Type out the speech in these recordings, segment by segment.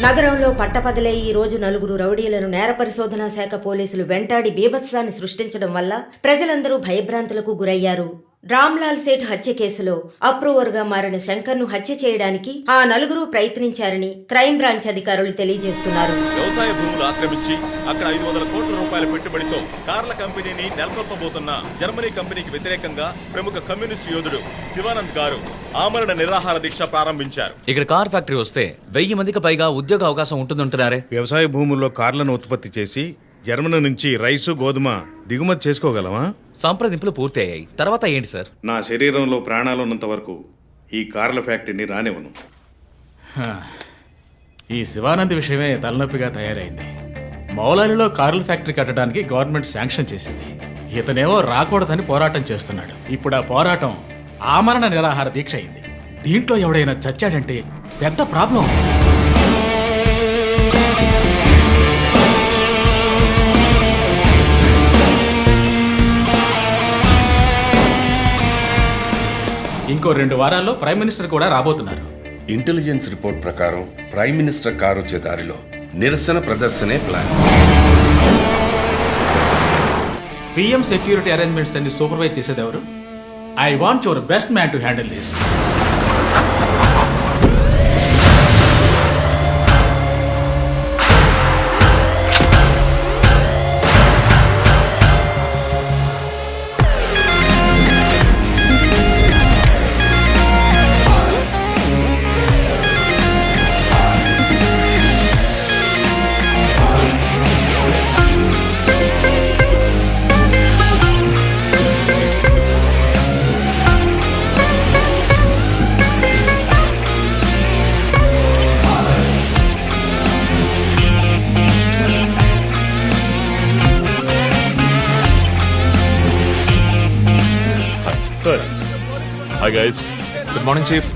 నగరంలో పట్టపగలే ఈ రోజు నలుగురు రౌడీలను నేర పరిశోధనా శాఖ పోలీసులు వెంటాడి బీభత్సాన్ని సృష్టించడం వల్ల ప్రజలందరూ భయభ్రాంతులకు గురయ్యారు. రామ్లాల్ సేఠ్ హత్య కేసులో అప్రూవర్గా మారిన శంకర్ను హత్య చేయడానికి ఆ నలుగురు ప్రయత్నించారని క్రైమ్ బ్రాంచ్ అధికారులు తెలియజేస్తున్నారు. వ్యవసాయ భూములు ఆక్రమించి అక్కడ 500 కోట్ల రూపాయల పెట్టుబడితో కార్ల కంపెనీని నెలకొల్పబోతున్న జర్మనీ కంపెనీకి వ్యతిరేకంగా ప్రముఖ కమ్యూనిస్ట్ యోధుడు శివానంద్ గారు ఆమరణ నిరాహార దీక్ష ప్రారంభించారు. ఇక్కడ కార్ ఫ్యాక్టరీ వస్తే 1000 మందికి పైగా ఉద్యోగ అవకాశం ఉంటుందంటున్నారే. వ్యవసాయ భూముల్లో కార్లను ఉత్పత్తి చేసి జర్మనీ నుంచి రైసు గోధుమ దిగుమతి చేసుకోగలమా? సంప్రదింపులు పూర్తయ్యాయి. తర్వాత ఏంటి సార్? నా శరీరంలో ప్రాణాలున్నంత వరకు ఈ కార్ల ఫ్యాక్టరీని రానివ్వను. ఈ శివానంద్ విషయమే తలనొప్పిగా తయారైంది. మౌలాలిలో కార్ల ఫ్యాక్టరీ కట్టడానికి గవర్నమెంట్ శాంక్షన్ చేసింది. ఇతనేమో రాకూడదని పోరాటం చేస్తున్నాడు. ఇప్పుడు ఆ పోరాటం ఆమరణ నిరాహార దీక్ష అయింది. దీంట్లో ఎవడైనా చచ్చాడంటే పెద్ద ప్రాబ్లం. ఇంకో 2 వారాల్లో ప్రైమ్ మినిస్టర్ కూడా రాబోతున్నారు. ఇంటెలిజెన్స్ రిపోర్ట్ ప్రకారం ప్రైమ్ మినిస్టర్ కారు వచ్చే దారిలో నిరసన ప్రదర్శనే ప్లాన్. పిఎం సెక్యూరిటీ అరేంజ్మెంట్స్ అన్ని సూపర్వైజ్ చేసేది ఎవరు? I want your best man to handle this. Hi guys. Good morning chief.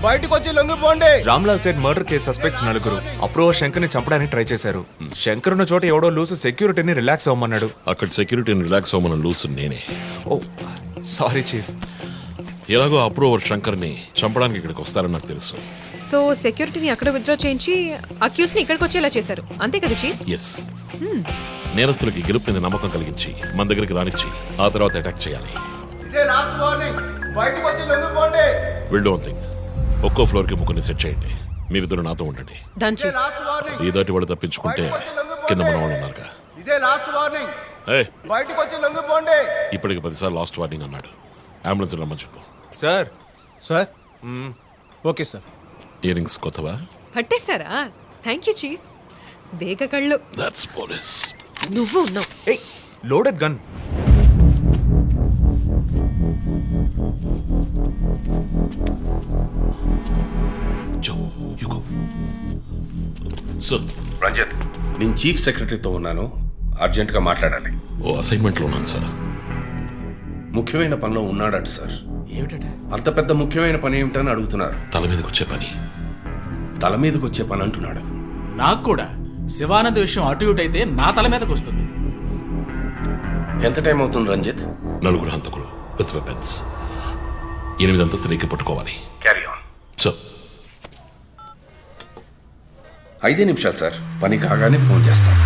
బయటకు వచ్చి లొంగిపోండి. Ramlal Seth murder case suspects 4 approver శంకర్ని చంపడానికి ట్రై చేశారు. శంకర్ ఉన్న చోట ఎవడో లూసు సెక్యూరిటీని రిలాక్స్ అవ్వమన్నాడు. అక్కడ సెక్యూరిటీని రిలాక్స్ అవ్వమని లూస్ నేనే. ఓ సారీ చీఫ్. ఎలాగో అప్రూవర్ శంకర్ని చంపడానికి ఇక్కడికి వస్తారని నాకు తెలుసు. సో సెక్యూరిటీని అక్కడ విత్డ్రా చేయించి అక్యూస్ ని ఇక్కడికి వచ్చేలా చేశారు, అంతే కదా చీఫ్? ఎస్. నేరస్తులకి గెలుపు మీద నమ్మకం కలిగించి మన దగ్గరికి రానిచ్చి ఆ తర్వాత అటాక్ చేయాలి. ఇదే లాస్ట్ వార్నింగ్. బయటకు వచ్చి లొంగిపోండి. Will do one thing. ఒక్కో ఫ్లోర్ కి ముగ్గురిని సెట్ చేయండి. మీరిద్దరు నాతో ఉండండి. Done chief. Last warning. ఈ దాటి వాడు తప్పించుకుంటే కింద మన వాళ్ళు ఉన్నారుగా. ఇదే లాస్ట్ వార్నింగ్. బయటకు వచ్చి లొంగిపోండి. ఇప్పటికి 10 సార్లు లాస్ట్ వార్నింగ్ అన్నాడు. అంబులెన్స్ రమ్మని చెప్పు. Sir. Sir okay sir. Earrings కొత్తవా? పట్టేశారా? Thank you chief. దేగ కళ్ళు. That's police. నువ్వు ఉన్నావు. ఏయ్, లోడెడ్ గన్. రంజిత్, నేను చీఫ్ సెక్రటరీతో ఉన్నాను. అర్జెంటుగా మాట్లాడాలి. ఓ అసైన్మెంట్లో ఉన్నాను సార్. ముఖ్యమైన పనిలో ఉన్నాడట సార్. ఏమిటట? అంత పెద్ద ముఖ్యమైన పని ఏమిటని అడుగుతున్నారు. తల మీదకి వచ్చే పని. తల మీదకి వచ్చే పని అంటున్నాడు. నాకు కూడా శివానంద్ విషయం అటు ఇటు అయితే నా తల మీదకి వస్తుంది. ఎంత టైం అవుతుంది రంజిత్? 4 హంతకులు విత్ వెపన్స్. 8 అంతస్తులు ఎక్కి పట్టుకోవాలి. Carry on. సో 5 నిమిషాలు సార్. పని కాగానే ఫోన్ చేస్తాను.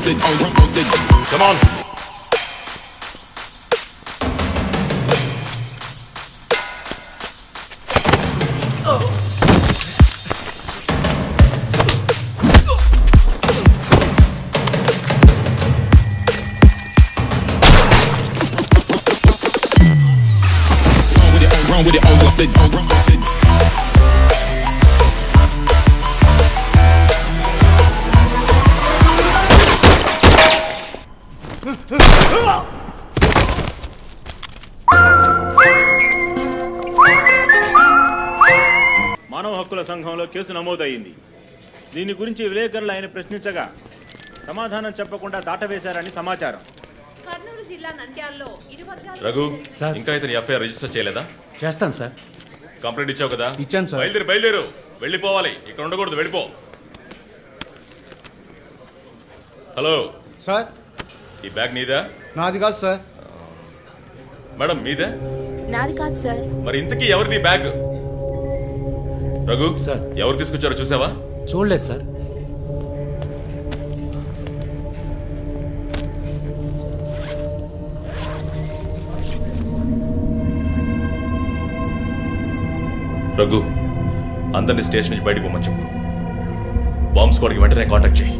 Come on. మానవ హక్కుల సంఘంలో కేసు నమోదయ్యింది. దీని గురించి విలేకరులు ఆయన ప్రశ్నించగా సమాధానం చెప్పకుండా దాటవేశారని సమాచారం. కర్నూలు జిల్లా నంద్యాలలో రఘు ఇంకా ఇతని ఎఫ్ఐఆర్ రిజిస్టర్ చేయలేదా? చేస్తాను సార్. కంప్లైంట్ ఇచ్చావు కదా? ఇచ్చాను సార్. బయలుదేరు వెళ్ళిపోవాలి, ఇక్కడ ఉండకూడదు, వెళ్ళిపో. హలో సార్, ఈ బ్యాగ్ నీదా? నాది కాదు సార్. మేడం మీదే? నాది కాదు సార్. మరి ఇంతకీ ఎవరిది బ్యాగ్? రఘు సార్. ఎవరు తీసుకొచ్చారో చూసావా? చూడలేదు సార్. రఘు అందరినీ స్టేషన్ నుంచి బయటకు పోమని చెప్పు. బాంబ్ స్క్వాడ్కి వెంటనే కాంటాక్ట్ చేయి.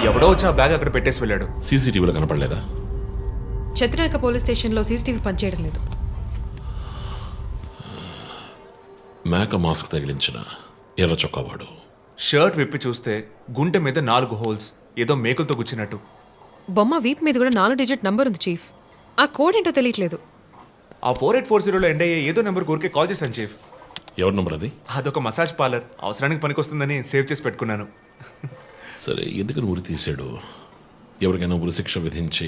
ఎవడో వచ్చి ఆ బ్యాగ్ అక్కడ పెట్టేసి వెళ్ళాడు. సీసీటీవీలో కనపడలేదా? చత్రనాక పోలీస్ స్టేషన్లో సీసీటీవీ పనిచేయడం లేదు. మేక మాస్క్ తగిలించిన ఎర్ర చొక్కావాడు. షర్ట్ విప్పి చూస్తే గుంటె మీద 4 హోల్స్, ఏదో మేకులతో గుచ్చినట్టు. బొమ్మ వీప్ మీద కూడా 4 డిజిట్ నంబర్ ఉంది చీఫ్. ఆ కోడ్ ఏంటో తెలియట్లేదు. ఆ 4840లో ఎండ్ అయ్యే ఏదో నెంబర్ ఊరికే కాల్ చేశాను చీఫ్. ఎవరి నంబర్ అది? అదొక మసాజ్ పార్లర్, అవసరానికి పనికొస్తుందని సేవ్ చేసి పెట్టుకున్నాను. సరే, ఎందుకని ఉరి తీశాడు? ఎవరికైనా ఉరి శిక్ష విధించి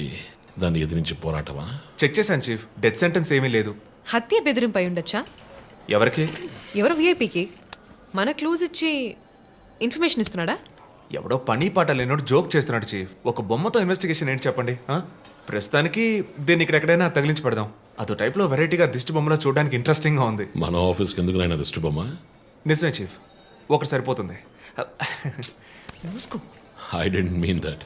దాన్ని ఎదిరించి పోరాటమా? చెక్ చేశాను చీఫ్, డెత్ సెంటెన్స్ ఏమీ లేదు. హత్య బెదిరింపై ఉండొచ్చా? ఎవరికి? ఎవరు విఐపికి? మన క్లూజ్ ఇచ్చి ఇన్ఫర్మేషన్ ఇస్తున్నాడా? ఎవడో పని పాట లేనోడు జోక్ చేస్తున్నాడు చీఫ్. ఒక బొమ్మతో ఇన్వెస్టిగేషన్ ఏంటి చెప్పండి? ప్రస్తుతానికి దీన్ని ఇక్కడ ఎక్కడైనా తగిలించి పెడదాం. అదో టైప్లో వెరైటీగా దిష్టి బొమ్మలో చూడడానికి ఇంట్రెస్టింగ్గా ఉంది. మన ఆఫీస్కి ఎందుకు నాయన దిష్టి బొమ్మ? నిజమే చీఫ్, ఒకటి సరిపోతుంది. మూసుకో. I didn't mean that.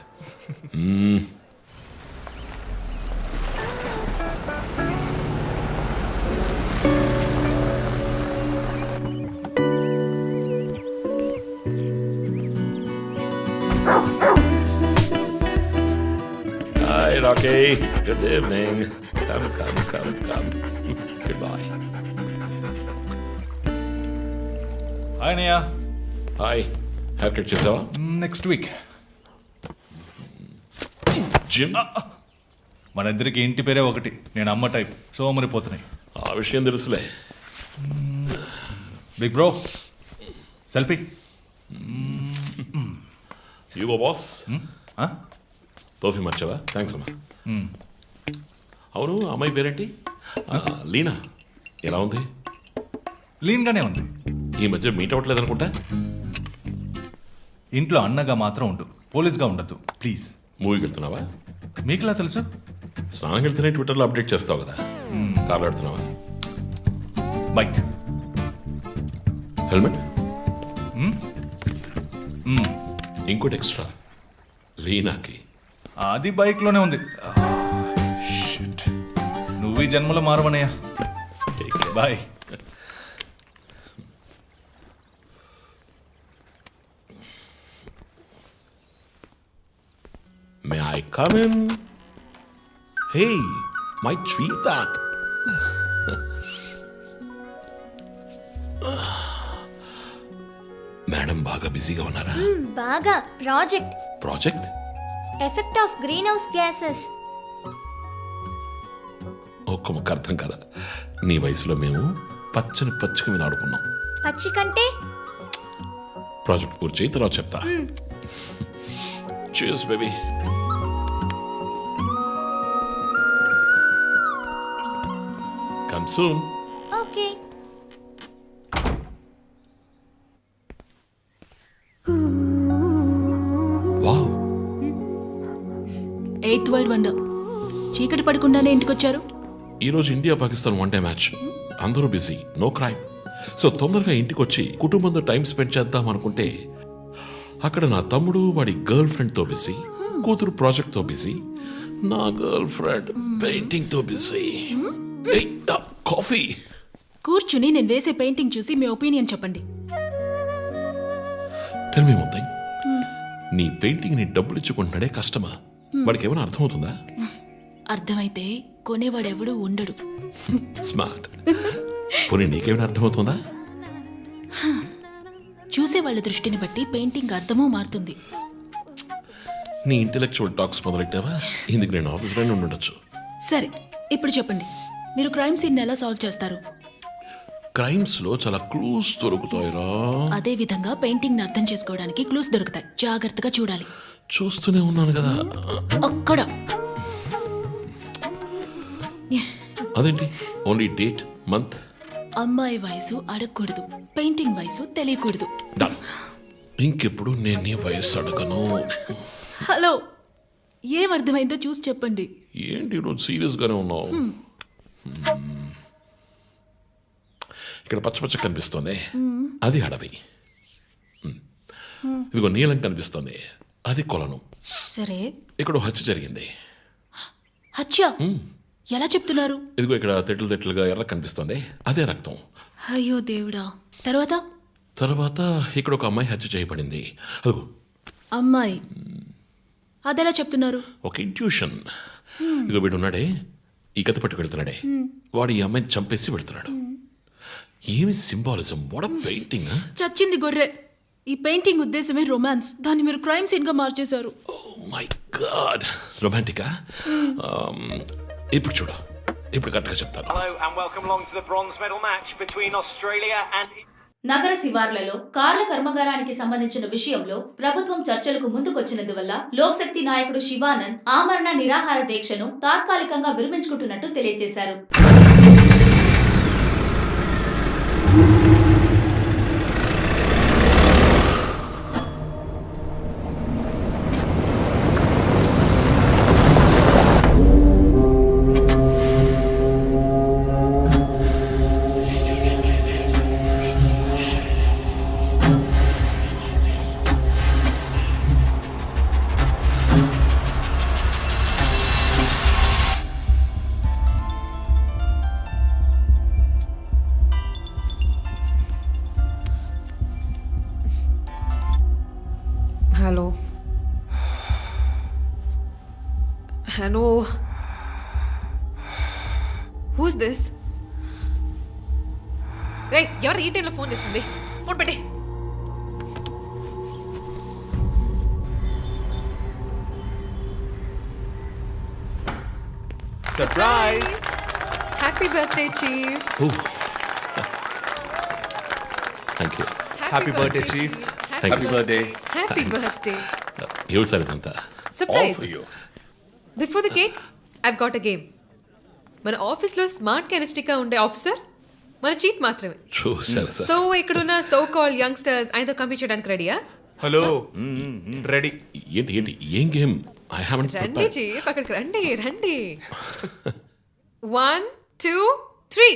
Hi, Rocky. Good evening. Come. Goodbye. Hi అన్నయ్య. Hi. Haircut చేసావా? Next week. జిమ్? మన ఇద్దరికి ఇంటి పేరే ఒకటి. నేను అమ్మ టైప్, సోమరిపోతున్నాయి. ఆ విషయం తెలుసులే. Big bro, selfie. ఇగో బాస్. పర్ఫ్యూమ్ వచ్చావా? థ్యాంక్స్ అమ్మా. అవును, అమ్మాయి పేరేంటి? లీనా. ఎలా ఉంది? లీన్గానే ఉంది. ఈ మధ్య మీట్ అవ్వట్లేదు అనుకుంటా. ఇంట్లో అన్నగా మాత్రం ఉండు, పోలీస్గా ఉండద్దు ప్లీజ్. మూవీకి వెళ్తున్నావా? మీకులా తెలుసు? స్నానం వెళ్తేనే ట్విట్టర్లో అప్డేట్ చేస్తావు కదా. కార్లో వెళ్తున్నావా? బైక్. హెల్మెట్? ఇంకోటి ఎక్స్ట్రా లీనాకి. అది బైక్లోనే ఉంది. నువ్వు ఈ జన్మలో మారవనయ్యా. Bye. May I come in? Hey, my sweetheart. Madam బాగా బిజీగా ఉన్నారా? బాగా. Project? Effect of greenhouse gases. ఒక్క ముక్క అర్థం కదా. నీ వయసులో మేము పచ్చని పచ్చిక మీద ఆడుకున్నాం. పచ్చి కంటే ప్రాజెక్ట్ పూర్తి చేయి, తర్వాత చెప్తా. Cheers, baby. Come soon. Okay. Wow. 8th world wonder. చీకటి పడకుండానే ఇంటికొచ్చారు. ఈరోజు ఇండియా పాకిస్తాన్ వన్డే మ్యాచ్. అందరూ బిజీ, నో క్రైమ్. సో తొందరగా ఇంటికి వచ్చి కుటుంబంతో టైం స్పెండ్ చేద్దాం అనుకుంటే అక్కడ నా తమ్ముడు వాడి గర్ల్ ఫ్రెండ్తో బిజీ, కూతురు ప్రాజెక్ట్తో బిజీ, నా గర్ల్ ఫ్రెండ్ పెయింటింగ్తో బిజీ. కాఫీ. కూర్చుని నేను వేసే పెయింటింగ్ చూసి మీ ఒపీనియన్ చెప్పండి. Tell me one thing. నీ పెయింటింగ్ ని డబ్బులు ఇచ్చుకుంటున్నాడే కష్టమా? వాడికి ఏమైనా అర్థమవుతుందా? అర్థమైతే కొనేవాడెవడూ ఉండడు. స్మార్ట్. పోనీ నీకేమైనా అర్థమవుతుందా? చూసే వాళ్ళ దృష్టిని బట్టి పెయింటింగ్ అర్థమూ మారుతుంది. నీ ఇంటెలెక్చువల్ టాక్స్ మొదలెట్టావా? ఇందుకు నేను ఆఫీస్లోనే ఉండొచ్చు. సరే, ఇప్పుడు చెప్పండి, మీరు క్రైమ్ సీన్ ఎలా సాల్వ్ చేస్తారు? క్రైమ్స్ లో చాలా క్లూస్ దొరుకుతాయిరా. అదే విధంగా పెయింటింగ్ అర్థం చేసుకోవడానికి క్లూస్ దొరుకుతాయి. జాగ్రత్తగా చూడాలి. చూస్తూనే ఉన్నాను కదా. అక్కడ అదేంటి ఓన్లీ డేట్ మంత్? అమ్మాయి వయసు అడగకూడదు, పెయింటింగ్ వయసు తెలియకూడదు. డన్. ఇంకెప్పుడు నేను నీ వయస్సు అడగను. హలో, ఏం అర్థమైందో చూసి చెప్పండి. ఏంటి ఈరోజు సీరియస్ గానే ఉన్నావు? ఇక్కడ పచ్చ పచ్చ కనిపిస్తోంది, అది అడవి. ఇదిగో నీలం కనిపిస్తోంది, అది కొలను. సరే, ఇక్కడ ఓ హత్య జరిగింది. హత్య ఎలా చెప్తున్నారు? ఇదిగో ఇక్కడ తెట్లు తెట్లుగా ఎర్ర కనిపిస్తోంది, అదే రక్తం. అయ్యో దేవుడా. తర్వాత తర్వాత ఇక్కడ ఒక అమ్మాయి హత్య చేయబడింది. అదిగో అమ్మాయి, అదెలా చెప్తున్నారు? ఒక ఇంట్యూషన్. ఇదిగో వీడు ఉన్నాడే, ఈ కథ పట్టుకు వెళ్తున్నాడే, వాడు ఈ అమ్మాయిని చంపేసి వెళ్తున్నాడు. ఏమి సింబాలిజం, వాట్ అ పెయింటింగ్. చచ్చింది గొర్రె. ఈ పెయింటింగ్ ఉద్దేశమే రొమాన్స్, దాన్ని మీరు క్రైమ్ సీన్ గా మార్చేశారు. ఓ మై గాడ్, రొమాంటికా? ఇప్పుడు చూడు, ఇప్పుడు కరెక్ట్గా చెప్తాను. నగర శివార్లలో కార్ల కర్మాగారానికి సంబంధించిన విషయంలో ప్రభుత్వం చర్చలకు ముందుకొచ్చినందువల్ల లోక్శక్తి నాయకుడు శివానంద్ ఆమరణ నిరాహార దీక్షను తాత్కాలికంగా విరమించుకుంటున్నట్టు తెలియజేశారు. Hello hello, who's this? రే, ఎవరు ఈ టైంలో ఫోన్ చేస్తుంది? ఫోన్ పెట్టే. Surprise! Happy birthday chief. Thank you. Happy birthday chief. Thank you. Happy birthday. ఏమిటి సార్ ఇదంతా? Surprise. Before the cake I've got a game. మన ఆఫీస్లో స్మార్ట్ ఎనర్జెటిక్గా ఉండే ఆఫీసర్ మన చీఫ్ మాత్రమే. చూసారు సార్. సో ఇక్కడున్న సో కాల్ యంగ్స్టర్స్ ఆయనతో కంపీట్ చేయడానికి రెడీయా? Hello, ready. ఏంటి ఏంటి ఏం గేమ్? ఐ హావెంట్ రండి ప్రిపేర్డ్. చీఫ్, అక్కడికి రండి రండి. 1 2 3.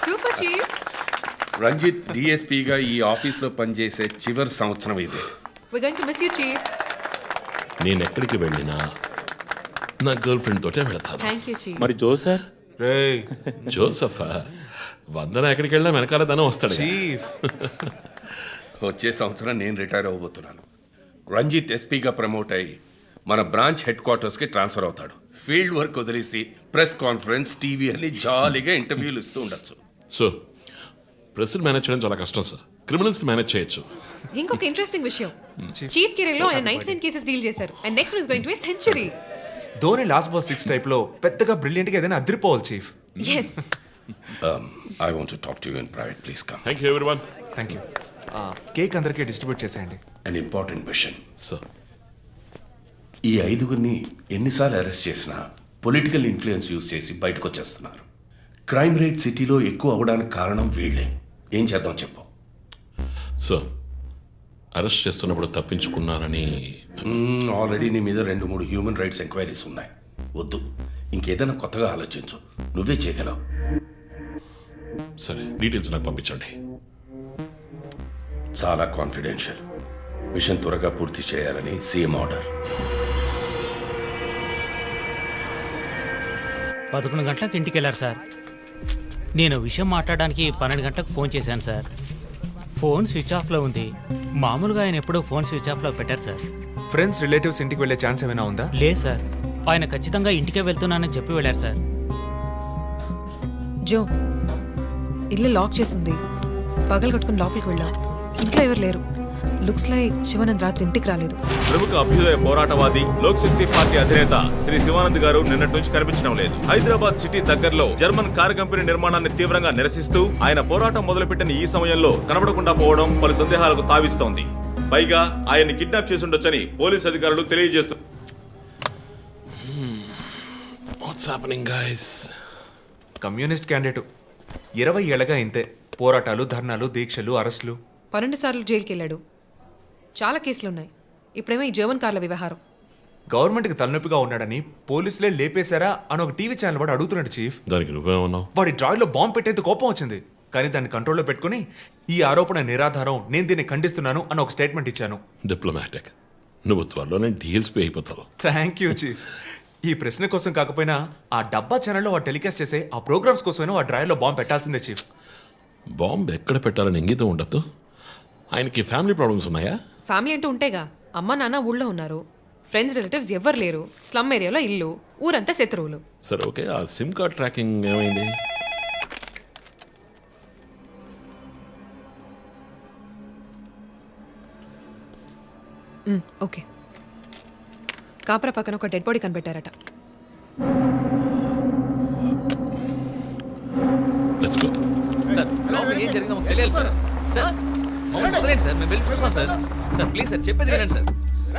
Super chief. రంజిత్ డిఎస్పీగా ఈ ఆఫీస్లో పనిచేసే చివరి సంవత్సరం ఇది. We're going to miss you, chief. నేను ఎక్కడికి వెళ్ళినా నా గర్ల్ ఫ్రెండ్ తోటే వెళతాను. Thank you, chief. మరి జోసర్? రేయ్ జోసఫా? వందన ఎక్కడికి వెళ్ళినా వెనకాల ధనం వస్తాడు. చీఫ్, వచ్చే సంవత్సరం నేను రిటైర్ అవ్వబోతున్నాను. రంజిత్ ఎస్పీగా ప్రమోట్ అయ్యి మన బ్రాంచ్ హెడ్ క్వార్టర్స్కి ట్రాన్స్ఫర్ అవుతాడు. ఫీల్డ్ వర్క్ వదిలేసి ప్రెస్ కాన్ఫరెన్స్, టీవీ అని జాలీగా ఇంటర్వ్యూలు ఇస్తూ ఉండొచ్చు. సో ప్రెస్ మేనేజ్ చేయడం చాలా కష్టం సార్. క్రిమినల్స్ మేనేజ్ చేయొచ్చు. ఇంకొక ఇంట్రెస్టింగ్ విషయం, చీఫ్ కెరీర్ లో ఆయన 99 కేసెస్ డీల్ చేశారు and next is going to be century. Dhoni last boss 6 type లో పెద్దగా బ్రిలియంట్ గా ఏదైనా అదిరిపోవాలి chief. yes I want to talk to you in private, please come. Thank you everyone. Thank you. Cake అందరికీ distribute చేసేయండి. An important machine. Sir, ఈ 5గురిని ఎన్నిసార్లు arrest చేసినా పొలిటికల్ ఇన్ఫ్లుయెన్స్ యూజ్ చేసి బయటకు వచ్చేస్తున్నారు. క్రైమ్ రేట్ సిటీలో ఎక్కువ అవడానికి కారణం వీళ్ళే. ఏం చేద్దాం చెప్పు. సార్, అరెస్ట్ చేస్తున్నప్పుడు తప్పించుకున్నారని ఆల్రెడీ నీ మీద 2-3 హ్యూమన్ రైట్స్ ఎంక్వైరీస్ ఉన్నాయి. వద్దు, ఇంకేదైనా కొత్తగా ఆలోచించు. నువ్వే చేయగలవు. సరే, డీటెయిల్స్ నాకు పంపించండి. చాలా కాన్ఫిడెన్షియల్. మిషన్ త్వరగా పూర్తి చేయాలని సీఎం ఆర్డర్. 11 గంటలకు ఇంటికి వెళ్ళారు సార్. నేను విషయం మాట్లాడడానికి 12 గంటలకు ఫోన్ చేశాను సార్. ఫోన్ స్విచ్ ఆఫ్లో ఉంది. మామూలుగా ఆయన ఎప్పుడూ ఫోన్ స్విచ్ ఆఫ్లో పెట్టారు సార్. ఫ్రెండ్స్, రిలేటివ్స్ ఇంటికి వెళ్ళే ఛాన్స్ ఏమైనా ఉందా? లేదు సార్, ఆయన ఖచ్చితంగా ఇంటికే వెళ్తున్నానని చెప్పి వెళ్ళారు సార్. జో, ఇల్లు లాక్ చేసింది. పగలు కట్టుకుని లోపలికి వెళ్ళాం. ఇంట్లో ఎవరు లేరు. లుక్స్ లైక్ శివానంద్ రాత్రి ఇంటికి రాలేదు. ప్రముఖ అభ్యుదయ పోరాటవాది లోక్ శక్తి పార్టీ అధినేత శ్రీ శివానంద్ గారు నిన్నటి నుంచి కనిపించడం లేదు. హైదరాబాద్ సిటీ దగ్గరలో జర్మన్ కారు కంపెనీ నిర్మాణాన్ని తీవ్రంగా నిరసిస్తూ ఆయన పోరాటం మొదలుపెట్టిన ఈ సమయంలో కనబడకుండా పోవడం పలు సందేహాలకు తావిస్తోంది. పైగా ఆయన్ని కిడ్నాప్ చేసి ఉండొచ్చని పోలీసు అధికారులు తెలియజేస్తున్నారు. What's happening guys? Communist candidate 20 ఏళ్ళగా ఇంతే. పోరాటాలు, ధర్నాలు, దీక్షలు, అరెస్టులు. 12 సార్లు జైలుకి వెళ్ళాడు. చాలా కేసులున్నాయి. ఇప్పుడేమో ఈ జర్మన్ కార్ల వ్యవహారం. గవర్నమెంట్కి తలనొప్పిగా ఉన్నాడని పోలీసులే లేపేశారా అని ఒక టీవీ ఛానల్ వాడు అడుగుతున్నాడు చీఫ్. దానికి నువ్వేమన్నావు? వాడి డ్రాయిలో బాంబు పెట్టేందుకు కోపం వచ్చింది, కానీ దాన్ని కంట్రోల్లో పెట్టుకుని ఈ ఆరోపణ నిరాధారం, నేను దీన్ని ఖండిస్తున్నాను అని ఒక స్టేట్మెంట్ ఇచ్చాను. డిప్లొమాటిక్. నువ్వు త్వరలోనే డీఎల్స్పీ అయిపోతావు. Thank you chief. ఈ ప్రశ్న కోసం కాకపోయినా ఆ డబ్బా ఛానల్లో వాడు టెలికాస్ట్ చేసే ఆ ప్రోగ్రామ్స్ కోసమైనా ఆ డ్రాయిలో బాంబు పెట్టాల్సిందే చీఫ్. బాంబు ఎక్కడ పెట్టాలని ఇంగితం ఉండద్దు. ఆయనకి ఫ్యామిలీ ప్రాబ్లమ్స్ ఉన్నాయా? ఫ్యామిలీ అంటూ ఉంటేగా. అమ్మ నాన్న ఊళ్ళో ఉన్నారు. ఫ్రెండ్స్ రిలేటివ్స్ ఎవ్వరు లేరు. స్లమ్ ఏరియాలో ఇల్లు, ఊరంతా శత్రువులు. సరే, ఓకే. ఆ సిమ్ కార్డ్ ట్రాకింగ్ ఏమైంది? ఓకే. కాపరా పక్కన ఒక డెడ్ బాడీ కనిపెట్టారట. Let's go. సార్, లోపల ఏం జరిగిందో మాకు తెలియాలి సార్. సార్, మమ్మల్ని వదిలేండి సార్, మేము వెళ్ళి చూస్తాం సార్. సార్ ప్లీజ్ సార్, చెప్పేది వినండి సార్.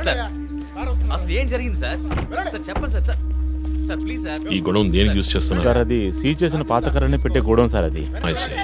సార్, అసలు ఏం జరిగింది సార్? సార్ చెప్పండి sir. Sir sir please sir. ఈ గొడవ దేనికి యూజ్ చేస్తున్నారు? సార్, అది సీజ్ చేసిన పాత కర్రని పెట్టే గోడౌన్ సార్. అది I see.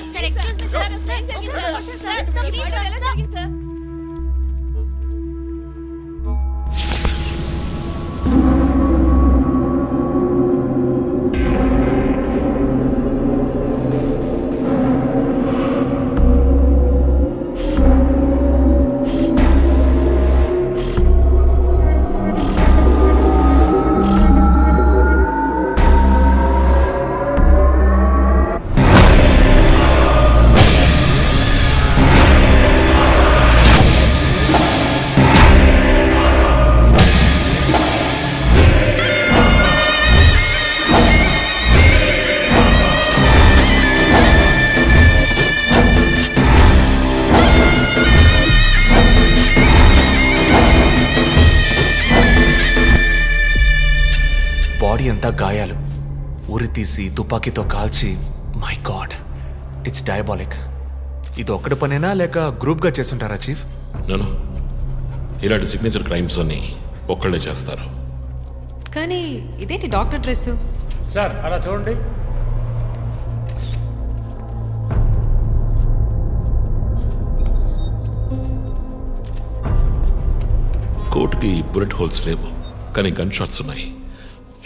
బాడీ అంతా గాయాలు, ఉరి తీసి తుపాకీతో కాల్చి. My God, it's diabolic. ఇది ఒక్కడి పనేనా లేక గ్రూప్గా చేస్తుంటారా చీఫ్? నేను ఇలాంటి సిగ్నేచర్ క్రైమ్స్ అన్ని ఒక్కళ్ళే చేస్తారు. కానీ ఇదేంటి డాక్టర్ డ్రెస్? సార్, అలా చూడండి. కోట్కి బుల్లెట్ హోల్స్ లేవు, కానీ గన్ షాట్స్ ఉన్నాయి.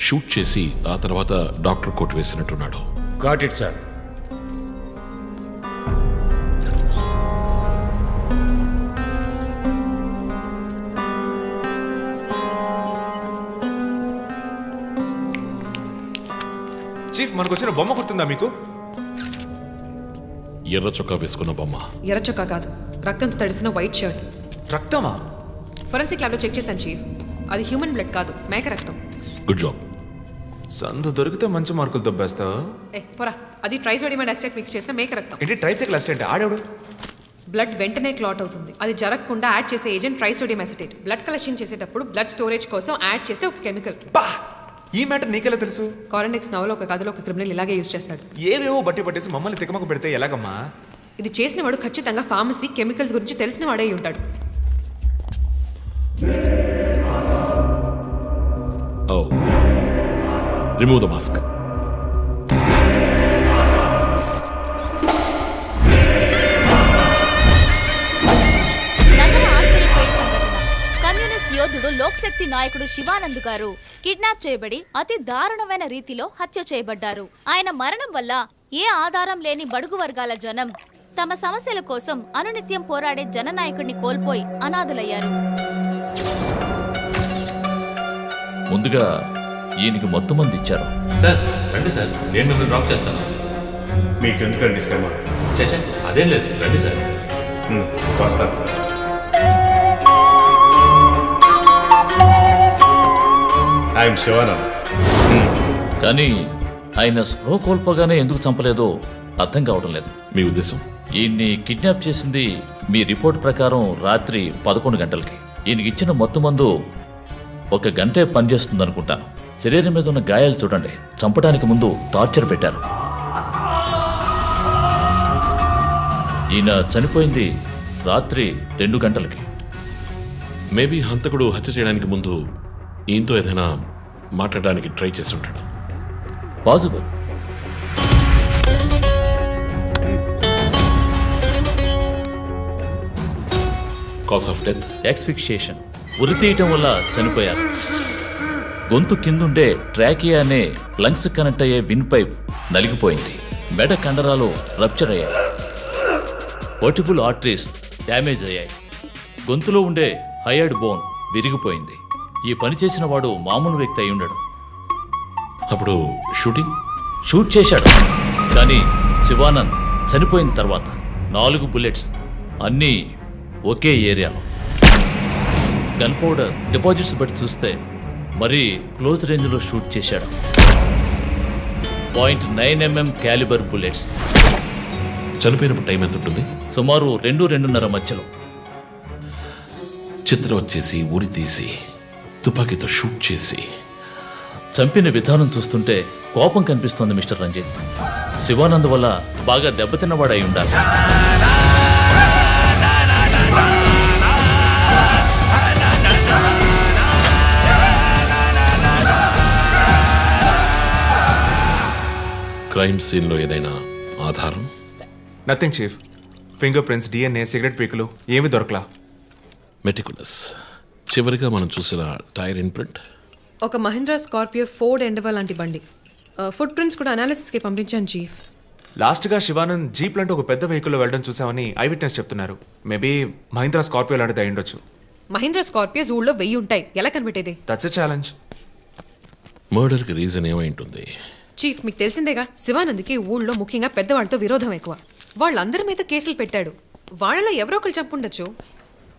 షూట్ చేసి ఆ తర్వాత డాక్టర్ కోట్ వేసినట్టున్నాడు. Got it sir. చీఫ్, మనకు వచ్చిన బొమ్మ గుర్తుందా మీకు? ఎర్ర చొక్కా వేసుకున్న బొమ్మ. ఎర్ర చొక్కా కాదు, రక్తంతో తడిసిన వైట్ షర్ట్. రక్తమా? ఫోరెన్సిక్ ల్యాబ్లో చెక్ చేశాను చీఫ్. అది హ్యూమన్ బ్లడ్ కాదు, మేక రక్తం. Good job. సందు దొరికితే మంచి మార్కులు దొబ్బేస్తా. పోరా, అది ట్రైసోడియం అండ్ అసిటేట్ మిక్స్ చేసిన మేక రక్తం. ఏంటి ట్రైసైకిల్ అసిస్టెంట్? ఆడేవాడు? బ్లడ్ వెంటనే క్లాట్ అవుతుంది. అది జరగకుండా యాడ్ చేసే agent trisodium acetate. Blood collection చేసేటప్పుడు బ్లడ్ స్టోరేజ్ కోసం యాడ్ చేసే ఒక కెమికల్. బా ఈ మ్యాటర్ నీకెలా తెలుసు? కారెండెక్స్ నవలో ఒక కథలో ఒక క్రిమినల్ ఇలాగే యూజ్ చేస్తాడు. ఏవేవో బట్టి పట్టేసి మమ్మల్ని తికమక పెడితే ఎలాగమ్మా? ఇది చేసిన వాడు ఖచ్చితంగా ఫార్మసీ కెమికల్స్ గురించి తెలిసిన వాడే అయి ఉంటాడు. Oh. Remove the mask. నగర ఆశ్చర్యపోయే సంఘటన. కమ్యూనిస్ట్ యోధుడు లోక్శక్తి నాయకుడు శివానంద్ గారు కిడ్నాప్ చేయబడి అతి దారుణమైన రీతిలో హత్య చేయబడ్డారు. ఆయన మరణం వల్ల ఏ ఆధారం లేని బడుగు వర్గాల జనం తమ సమస్యల కోసం అనునిత్యం పోరాడే జననాయకుడిని కోల్పోయి అనాథులయ్యారు. ముందుగా ఈయనకి మొత్తం మంది ఇచ్చారు. సార్ రండి సార్, నేను మిమ్మల్ని డ్రాప్ చేస్తాను. మీకెందుకండి శ్రమ? చేసా అదేం లేదు, రండి సార్. వస్తాను. ఐఎమ్ శివానంద్. కానీ ఆయన స్ప్రో కోల్పోగానే ఎందుకు చంపలేదో అర్థం కావడం లేదు. మీ ఉద్దేశం? ఈయన్ని కిడ్నాప్ చేసింది మీ రిపోర్ట్ ప్రకారం రాత్రి 11 గంటలకి. ఈయనకి ఇచ్చిన మొత్తం మందు 1 గంటే పనిచేస్తుంది అనుకుంటాను. శరీరం మీద ఉన్న గాయాలు చూడండి. చంపడానికి ముందు టార్చర్ పెట్టారు. ఈయన చనిపోయింది రాత్రి 2 గంటలకి. మేబీ హంతకుడు హత్య చేయడానికి ముందు ఈయనతో ఏదైనా మాట్లాడడానికి ట్రై చేస్తుంటాడు. Possible. Cause of death? Asphyxiation. ఉరి తీయటం వల్ల చనిపోయారు. గొంతు కిందుండే ట్రాకియా అనే లంగ్స్ కనెక్ట్ అయ్యే విన్ పైప్ నలిగిపోయింది. మెడ కండరాలు రప్చర్ అయ్యాయి. వర్టిబుల్ ఆర్టరీస్ డ్యామేజ్ అయ్యాయి. గొంతులో ఉండే హయర్డ్ బోన్ విరిగిపోయింది. ఈ పని చేసిన వాడు మామూలు వ్యక్తి అయి ఉండడు. అప్పుడు షూట్ చేశాడు. కానీ శివానంద్ చనిపోయిన తర్వాత 4 బుల్లెట్స్ అన్నీ ఒకే ఏరియాలో. గన్ పౌడర్ డిపాజిట్స్ బట్టి చూస్తే మరీ క్లోజ్ రేంజ్లో షూట్ చేశాడు. 0.9 mm క్యాలిబర్ బుల్లెట్స్. చనిపోయినప్పుడు టైం ఎంత ఉంటుంది? సుమారు 2-2:30 మధ్యలో. చిత్రం వచ్చేసి ఉరి తీసి తుపాకీతో షూట్ చేసి చంపిన విధానం చూస్తుంటే కోపం కనిపిస్తోంది మిస్టర్ రంజిత్. శివానంద్ వల్ల బాగా దెబ్బతిన్నవాడై ఉండాలి. క్రైమ్ సీన్లో ఏదైనా ఆధారం? Nothing chief. Fingerprints, DNA, cigarette పీకులు ఏమీ దొరకలా. మెటికులస్. చివరిగా మనం చూసిన టైర్ ఇన్ప్రింట్? ఒక మహీంద్రా స్కార్పియో ఫోర్డ్ ఎండవా లాంటి బండి. ఫుట్ ప్రింట్స్ కూడా అనాలిసిస్కి పంపించాను చీఫ్. లాస్ట్గా శివానంద్ జీప్ లాంటి ఒక పెద్ద వెహికల్లో వెళ్ళడం చూసామని ఐ విట్నెస్ చెప్తున్నారు. మేబీ మహీంద్రా స్కార్పియో లాంటిది అయి ఉండొచ్చు. మహీంద్రా స్కార్పియోస్ ఊళ్ళో 1000 ఉంటాయి. ఎలా కనిపెట్టేది? That's a challenge. మర్డర్కి రీజన్ ఏమై ఉంటుంది? చీఫ్, మీకు తెలిసిందేగా, శివానంద్కి ఊళ్ళో ముఖ్యంగా పెద్దవాళ్ళతో విరోధం ఎక్కువ. వాళ్ళందరి మీద కేసులు పెట్టాడు. వాళ్ళలో ఎవరో ఒకరు చంపుండొచ్చు.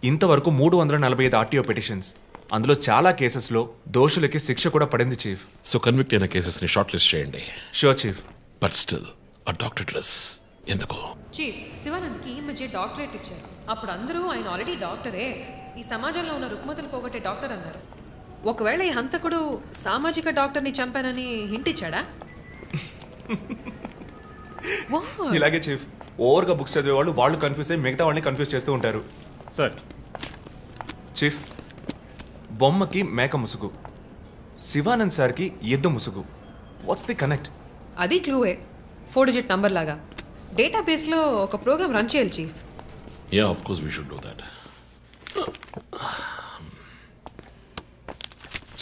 ఇంతవరకు 345 RTO పిటిషన్స్. అందులో చాలా కేసెస్లో దోషులకి శిక్ష కూడా పడింది చీఫ్. సో కన్విక్ట్ అయిన కేసెస్ని షార్ట్ లిస్ట్ చేయండి. Sure chief. బట్ స్టిల్ ఆ డాక్టర్ డ్రెస్ ఎందుకు? చీఫ్, శివానంద్కి ఈ మధ్య డాక్టరేట్ ఇచ్చారు. అప్పుడు అందరూ ఆయన ఆల్రెడీ డాక్టరే, ఈ సమాజంలో ఉన్న రుగ్మతలు పోగొట్టే డాక్టర్ అన్నారు. ఒకవేళ ఈ హంతకుడు సామాజిక డాక్టర్ని చంపానని హింట్ ఇచ్చాడా? ఇలాగే చీఫ్, ఓవర్గా బుక్స్ చదివే వాళ్ళు కన్ఫ్యూజ్ అయ్యి మిగతా వాళ్ళని కన్ఫ్యూజ్ చేస్తూ ఉంటారు. సార్ చీఫ్, బొమ్మకి మేక ముసుగు, శివానంద్ సార్కి ఎద్దు ముసుగు. What's the connect? అది క్లూవే. 4 digit నంబర్ లాగా. డేటాబేస్లో ఒక ప్రోగ్రామ్ రన్ చేయాలి chief. Yeah, of course we should do that.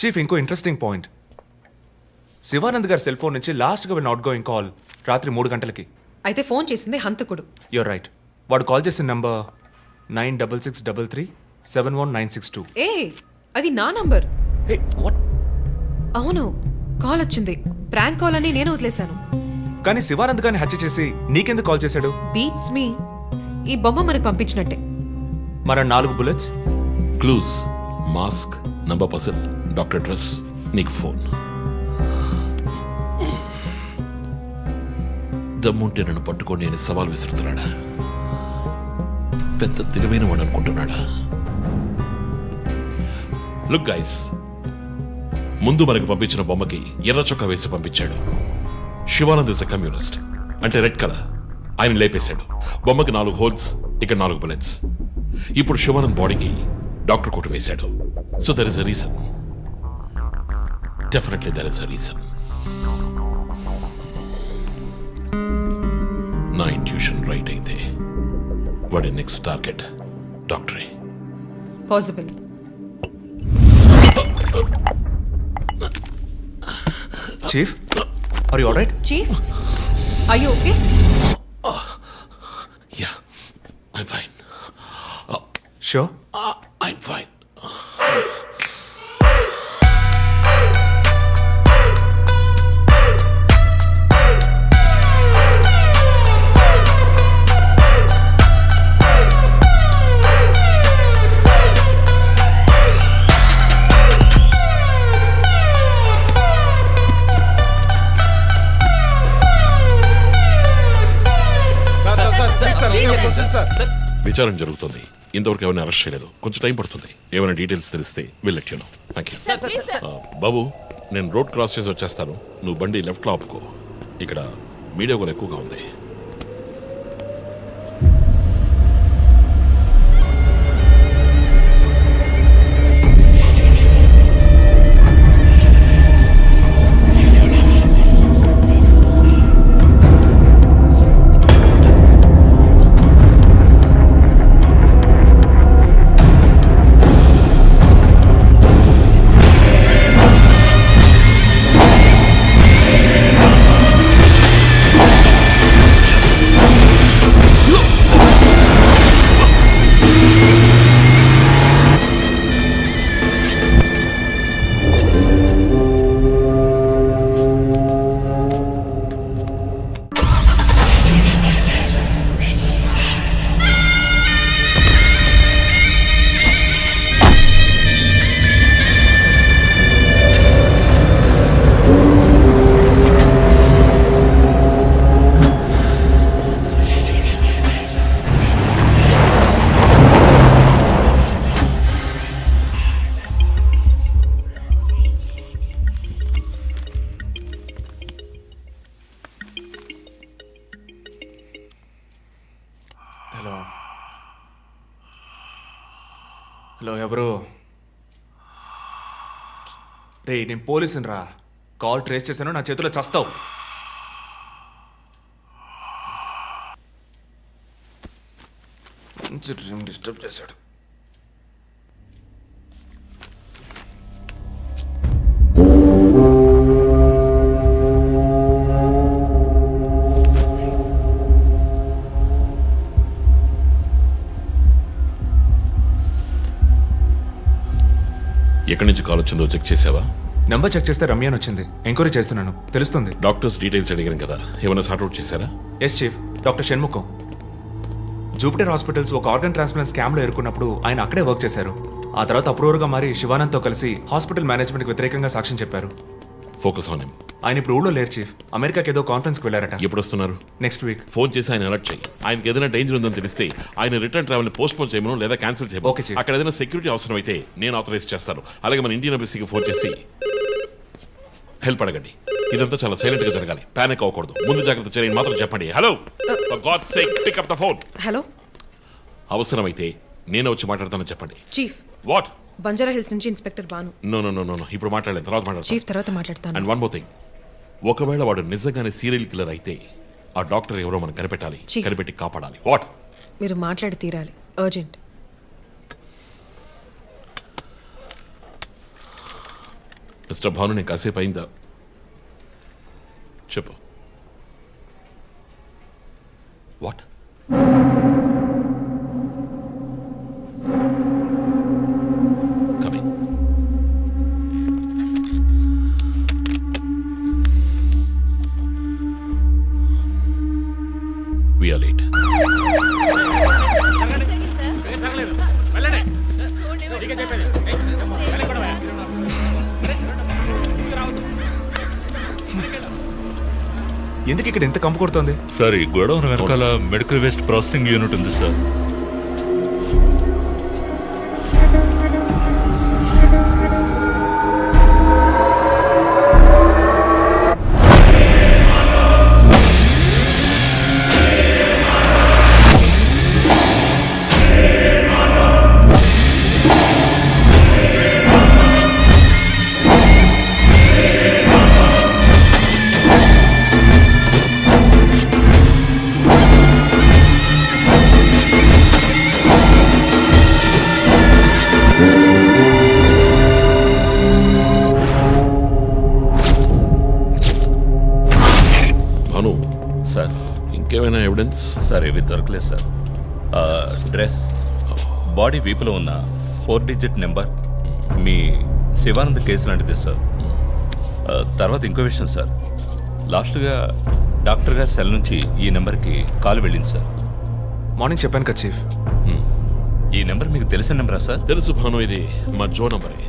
Chief, ఇంకో ఇంట్రెస్టింగ్ పాయింట్. శివానంద్ గారి సెల్ ఫోన్ నుంచి లాస్ట్గా వెళ్ళిన అవుట్ గోయింగ్ కాల్ రాత్రి 3 గంటలకి. అయితే ఫోన్ చేసింది హంతకుడు. You're right. వాడు కాల్ చేసిన నంబర్ 9663371962. ఏ, అది నా నంబర్. Hey, what? అవును, కాల్ వచ్చింది. ప్రాంక్ కాల్ అని నేను వదిలేశాను. కానీ శివానంద్ గారిని హత్య చేసి నీకెందుకు కాల్ చేశాడు? బీట్స్ మీ. ఈ బొమ్మ మనకు పంపించినట్టే. మన 4 bullets, clues, mask, number person, doctor dress, నీకు ఫోన్. దమ్ముంటే నన్ను పట్టుకొని నేను సవాల్ విసురుతున్నాడా? పెద్ద తెలివైన వాడు అనుకుంటున్నాడా? లుక్ గైస్, ముందు మనకు పంపించిన బొమ్మకి ఎర్ర చొక్కా వేసి పంపించాడు. శివానంద్ ఇస్ ఎ కమ్యూనిస్ట్, అంటే రెడ్ కలర్. ఆయన లేపేశాడు. బొమ్మకి 4 హోల్స్, ఇక్కడ 4 బుల్లెట్స్. ఇప్పుడు శివానంద్ బాడీకి డాక్టర్ కోట్ వేశాడు. So there is a reason. Definitely there is a reason. నా ఇంట్యూషన్ రైట్ అయితే వాడి నెక్స్ట్ టార్గెట్ డాక్టరే. Possible. Chief, are you alright? Chief, are you okay? Yeah, I'm fine. Sure? I'm fine. విచారణ జరుగుతుంది. ఇంతవరకు ఎవరిని arrest చేయలేదు. కొంచెం టైం పడుతుంది. ఏమైనా డీటెయిల్స్ తెలిస్తే విల్ నో. Thank you. బాబు, నేను రోడ్ క్రాస్ చేసి వచ్చేస్తాను. నువ్వు బండి లెఫ్ట్లో ఆపుకో. ఇక్కడ మీడియా కూడా ఎక్కువగా ఉంది. హలో, ఎవరు? రే, నేను పోలీసుని రా. కాల్ ట్రేస్ చేశాను, నా చేతిలో చస్తావు. మంచి డ్రీమ్ డిస్టర్బ్ చేశాడు. ఎక్కడి నుంచి కాల్ వచ్చిందో చెక్ చేసావా? నెంబర్ చెక్ చేస్తే రమ్య అని వచ్చింది. ఎంక్వైరీ చేస్తున్నాను, తెలుస్తుంది. డాక్టర్స్ డీటెయిల్స్ అడిగాను కదా, ఏమైనా సార్ట్అవుట్ చేశారా? Yes chief, doctor Shanmukham. Jupiter hospitals ఒక ఆర్గన్ ట్రాన్స్ప్లాంట్ స్కామ్లో ఎరుకున్నప్పుడు ఆయన అక్కడే వర్క్ చేశారు. ఆ తర్వాత అప్రూవర్గా మారి శివానంద్తో కలిసి హాస్పిటల్ మేనేజ్మెంట్కి వ్యతిరేకంగా సాక్ష్యం చెప్పారు. Focus on him. ఆయన ఇప్పుడు ఊళ్ళో లేరు చీఫ్. అమెరికాకి ఏదో కాన్ఫరెన్స్కి వెళ్ళారట. ఎప్పుడు వస్తున్నారు? Next week. ఫోన్ చేసి ఆయన అలర్ట్ చేయి. ఆయనకి ఏదైనా డేంజర్ ఉందని తెలిస్తే ఆయన రిటర్న్ ట్రావెల్ పోస్ట్ పోన్ చేయమను లేదా క్యాన్సిల్ చేయమను. Okay chief. అక్కడ ఏదైనా సెక్యూరిటీ అవసరం అయితే నేను ఆథరైజ్ చేస్తాను. అలాగే మన ఇండియన్ ఎంబసీకి ఫోన్ చేసి హెల్ప్ అడగండి. ఇదంతా చాలా సైలెంట్ గా జరగాలి. పానిక్ అవ్వకూడదు. ముందు జాగ్రత్త చర్యని మాత్రం చెప్పండి. Hello, for God's sake pick up the phone. Hello. అవసరమైతే నేనే వచ్చి మాట్లాడతానని చెప్పండి. చీఫ్. వాట్? బంజారా హిల్స్ నుంచి ఇన్స్పెక్టర్ బాను. నో, ఇప్పుడు మాట్లాడలేదు, తర్వాత మాట్లాడతాను. చీఫ్, తర్వాత మాట్లాడతాను. అండ్ వన్ మోర్ థింగ్, ఒకవేళ వాడు నిజంగానే సీరియల్ కిల్లర్ అయితే ఆ డాక్టర్ ఎవరో మనం కనిపెట్టాలి. Chief. కనిపెట్టి కాపాడాలి. వాట్? మీరు మాట్లాడి తీరాలి. అర్జెంట్. మిస్టర్ భాను, నేను కాసేపు అయిందా? చెప్పు. What? Coming. We are late. ఎందుకు ఇక్కడ ఎంత కంపు కొడుతోంది? సార్, ఈ గొడవను వెనకాల మెడికల్ వేస్ట్ ప్రాసెసింగ్ యూనిట్ ఉంది సార్. భాను సార్ ఇంకేమైనా ఎవిడెన్స్? సార్ ఏవి దొరకలేదు సార్. డ్రెస్, బాడీ వీపులో ఉన్న 4 డిజిట్ నెంబర్ మీ శివానంద్ కేసు లాంటిదే సార్. తర్వాత ఇంకో విషయం సార్, లాస్ట్గా డాక్టర్ గారి సెల్ నుంచి ఈ నెంబర్కి కాల్ వెళ్ళింది సార్. మార్నింగ్ చెప్పాను కదా చీఫ్. ఈ నెంబర్ మీకు తెలిసిన నెంబరా సార్? తెలుసు భాను, ఇది మా జో నంబరే.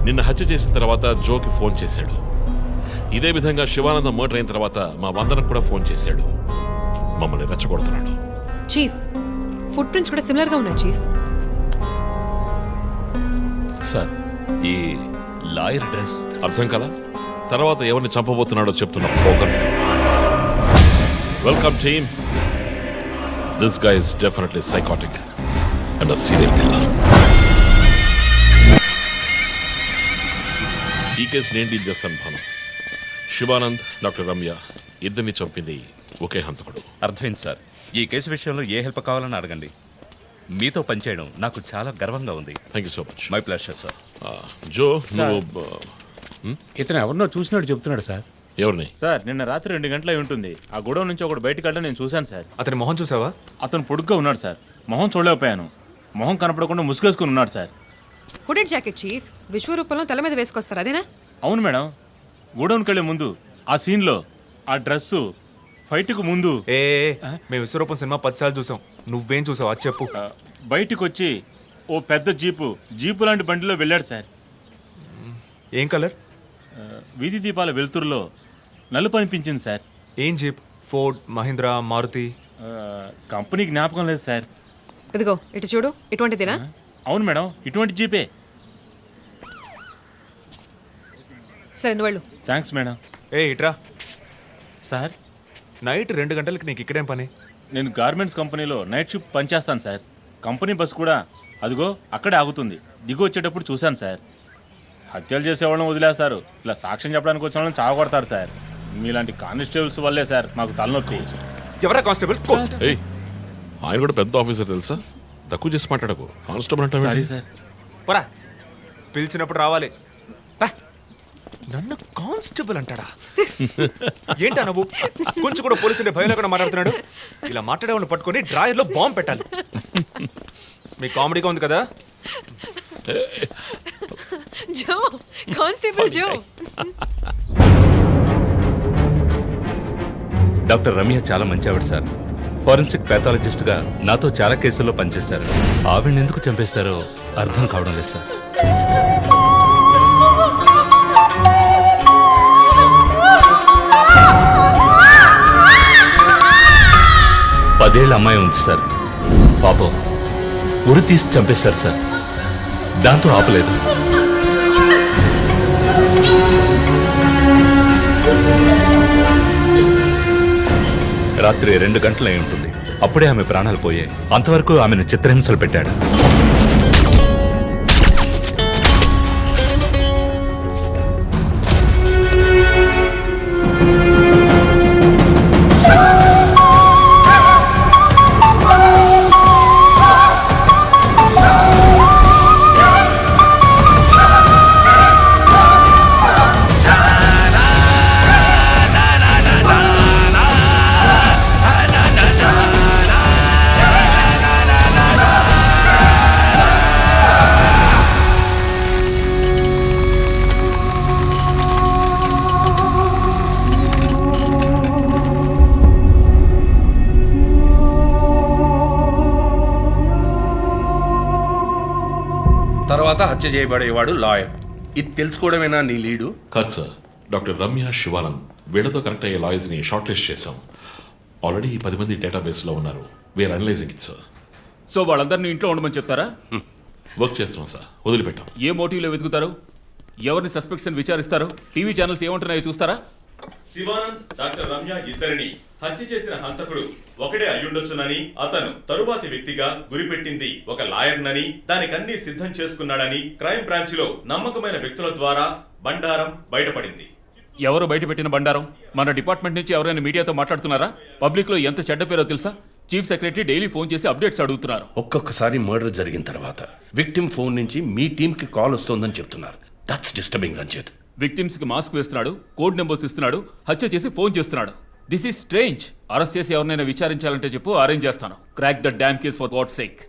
నిన్న హత్య చేసిన తర్వాత జోకి ఫోన్ చేశాడు. ఇదే విధంగా శివానందం మర్డర్ అయిన తర్వాత మా వందనకు కూడా ఫోన్ చేశాడు. మమ్మల్ని రెచ్చగొడుతున్నాడు. చీఫ్, ఫుట్ ప్రింట్స్ కూడా సిమిలర్గా ఉన్నాయి చీఫ్. సార్ ఈ లాయర్ డ్రెస్ అర్థం కదా? తర్వాత ఎవరిని చంపబోతున్నాడో చెప్తున్న poker. Welcome team. This guy is definitely psychotic and serial killer. ఈ కేసు నేను డీల్ చేస్తాను భాను. శివానంద్, డాక్టర్ రమ్య ఇద్దరిని చంపింది ఒకే హంతకుడు. అర్థమైంది సార్. ఈ కేసు విషయంలో ఏ హెల్ప్ కావాలని అడగండి. మీతో పనిచేయడం నాకు చాలా గర్వంగా ఉంది. Thank you so much. My pleasure sir. Joe, నువ్వు ఇతను ఎవరినో చూసినట్టు చెప్తున్నాడు సార్. ఎవరిని? సార్ నిన్న రాత్రి 2 గంటలై ఉంటుంది. ఆ గొడవ నుంచి ఒకటి బయటకు వెళ్ళడం నేను చూశాను సార్. అతని మొహం చూసావా? అతను పొడుగ్గా ఉన్నాడు సార్. మొహం చూడలేకపోయాను. మొహం కనపడకుండా ముసుగేసుకుని ఉన్నాడు సార్. హుడెడ్ జాకెట్ చీఫ్, విశ్వరూపంలో తల మీద వేసుకొస్తారు అదేనా? అవును మేడం. గోడౌన్కి వెళ్ళే ముందు ఆ సీన్లో ఆ డ్రెస్సు ఫైట్కు ముందు మేము విశ్వరూపం సినిమా 10 సార్లు చూసాం. నువ్వేం చూసావు అది చెప్పు. బయటికి వచ్చి ఓ పెద్ద జీపు లాంటి బండిలో వెళ్ళాడు సార్. ఏం కలర్? వీధి దీపాల వెలుతురులో నలుపు అనిపించింది సార్. ఏం jeep? Ford, Mahindra, Maruti? Company జ్ఞాపకం లేదు సార్. ఇదిగో ఇటు చూడు, ఇటువంటిదేనా? అవును మేడం, ఇటువంటి జీపే. సరే నువ్వు వెళ్ళు. Thanks madam. ఇట్రా సార్. నైట్ 2 గంటలకి నీకు ఇక్కడేం పని? నేను గార్మెంట్స్ కంపెనీలో నైట్ షిఫ్ట్ పనిచేస్తాను సార్. కంపెనీ బస్ కూడా అదిగో అక్కడే ఆగుతుంది. దిగు వచ్చేటప్పుడు చూశాను సార్. హత్యలు చేసేవాళ్ళని వదిలేస్తారు, ఇలా సాక్ష్యం చెప్పడానికి వచ్చిన వాళ్ళని చావగొడతారు సార్. మీలాంటి కానిస్టేబుల్స్ వల్లే సార్ మాకు తలనొప్పి. ఎవరా కానిస్టేబుల్? ఆయన కూడా పెద్ద ఆఫీసర్ తెలుసా? తక్కువ చేసి మాట్లాడకు. కానిస్టేబుల్ అంటే సారీ సార్. పరా, పిలిచినప్పుడు రావాలి. నన్ను కానిస్టేబుల్ అంటాడా? ఏంటా నువ్వు? కొంచెం కూడా పోలీసులు భయం లేకుండా మాట్లాడుతున్నాడు. ఇలా మాట్లాడే వాళ్ళని పట్టుకొని డ్రాయర్లో బాంబు పెట్టాలి. మీ కామెడీగా ఉంది కదా. జో, కానిస్టేబుల్ జో. డాక్టర్ రమ్య చాలా మంచి ఆవిడ సార్. ఫోరెన్సిక్ ప్యాథాలజిస్ట్గా నాతో చాలా కేసుల్లో పనిచేశారు. ఆవిడని ఎందుకు చంపేశారో అర్థం కావడం లేదు సార్. పదేళ్ల అమ్మాయి ఉంది సార్. పాపం ఉరి తీసి చంపేశారు సార్. దాంతో ఆపలేదు. రాత్రి 2 గంటలై ఉంటుంది. అప్పుడే ఆమె ప్రాణాలు పోయాయి. అంతవరకు ఆమెను చిత్రహింసలు పెట్టాడు. తర్వాత హత్య చేయబడేవాడు లాయర్. ఇది తెలుసుకోవడమేనా నీ లీడు? కాదు సార్. డాక్టర్ రమ్య, శివానంద్ వీళ్ళతో కనెక్ట్ అయ్యే లాయర్స్ని షార్ట్ లిస్ట్ చేశాం. ఆల్రెడీ 10 మంది డేటాబేస్లో ఉన్నారు. We're analysing it sir. So వాళ్ళందరినీ ఇంట్లో ఉండమని చెప్తారా? వర్క్ చేస్తున్నాం సార్. వదిలిపెట్టాం. ఏ మోటివ్లో వెతుకుతారు? ఎవరిని సస్పెక్ట్స్ అని విచారిస్తారు? టీవీ ఛానల్స్ ఏమంటున్నాయో చూస్తారా? శివానంద్, డాక్టర్ రమ్య ఇద్దరిని హత్య చేసిన హంతకుడు ఒకడే అయ్యుండొచ్చునని, అతను తరువాతి వ్యక్తిగా గురిపెట్టింది ఒక లాయర్నని, దానికన్నీ సిద్ధం చేసుకున్నాడని క్రైమ్ బ్రాంచ్ లో నమ్మకమైన వ్యక్తుల ద్వారా బండారం బయటపడింది. ఎవరు బయటపెట్టిన బండారం? మన డిపార్ట్మెంట్ నుంచి ఎవరైనా మీడియాతో మాట్లాడుతున్నారా? పబ్లిక్ లో ఎంత చెడ్డ పేరో తెలుసా? చీఫ్ సెక్రటరీ డైలీ ఫోన్ చేసి అప్డేట్స్ అడుగుతున్నారు. ఒక్కొక్కసారి మర్డర్ జరిగిన తర్వాత విక్టిమ్ ఫోన్ నుంచి మీ టీమ్ కి కాల్ వస్తోందని చెప్తున్నారు. That's disturbing Ranjith. విక్టిమ్స్ కి మాస్క్ వేస్తున్నాడు, కోడ్ నెంబర్స్ ఇస్తున్నాడు, హత్య చేసి ఫోన్ చేస్తున్నాడు. This is strange. అరెస్ట్ చేసి ఎవరినైనా విచారించాలంటే చెప్పు, అరేంజ్ చేస్తాను. Crack the dam case for God sake.